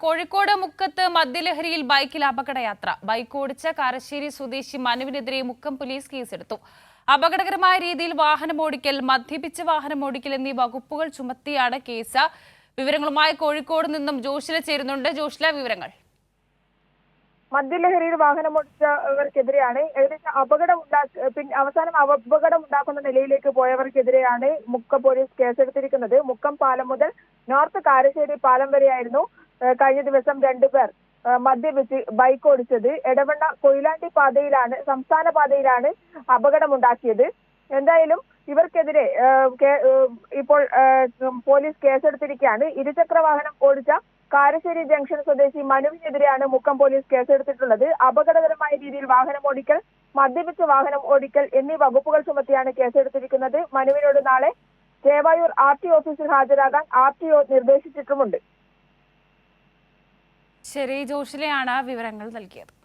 കോഴിക്കോട് മുക്കത്ത് മദ്യലഹരിയിൽ ബൈക്കിൽ അപകടയാത്ര. ബൈക്ക് ഓടിച്ച കാരശ്ശേരി സ്വദേശി മനുവിനെതിരെ മുക്കം പോലീസ് കേസെടുത്തു. അപകടകരമായ രീതിയിൽ വാഹനമോടിക്കൽ, മദ്യപിച്ച് വാഹനമോടിക്കൽ എന്നീ വകുപ്പുകൾ ചുമത്തിയാണ് കേസ്. വിവരങ്ങളുമായി കോഴിക്കോട് നിന്നും ജോഷില ചേരുന്നുണ്ട്. ജോഷില, വിവരങ്ങൾ. മദ്യലഹരിയിൽ വാഹനമോടിച്ചവർക്കെതിരെയാണ് അവസാനം അപകടം ഉണ്ടാക്കുന്ന നിലയിലേക്ക് പോയവർക്കെതിരെയാണ് മുക്കം പോലീസ് കേസെടുത്തിരിക്കുന്നത്. മുക്കം പാലം മുതൽ നോർത്ത് കാരശ്ശേരി പാലം വരെയായിരുന്നു കഴിഞ്ഞ ദിവസം രണ്ടുപേർ മദ്യപിച്ച് ബൈക്ക് ഓടിച്ചത്. എടവണ്ണ കൊയിലാണ്ടി പാതയിലാണ്, സംസ്ഥാന പാതയിലാണ് അപകടമുണ്ടാക്കിയത്. എന്തായാലും ഇവർക്കെതിരെ ഇപ്പോൾ പോലീസ് കേസെടുത്തിരിക്കുകയാണ്. ഇരുചക്ര വാഹനം ഓടിച്ച കാരശ്ശേരി ജംഗ്ഷൻ സ്വദേശി മനുവിനെതിരെയാണ് മുക്കം പോലീസ് കേസെടുത്തിട്ടുള്ളത്. അപകടകരമായ രീതിയിൽ വാഹനം ഓടിക്കൽ, മദ്യപിച്ച് വാഹനം ഓടിക്കൽ എന്നീ വകുപ്പുകൾ ചുമത്തിയാണ് കേസെടുത്തിരിക്കുന്നത്. മനുവിനോട് നാളെ ചേവായൂർ RTO ഓഫീസിൽ ഹാജരാകാൻ RTO നിർദ്ദേശിച്ചിട്ടുമുണ്ട്. ശരി, ജോഷിലയാണ് വിവരങ്ങൾ നൽകിയത്.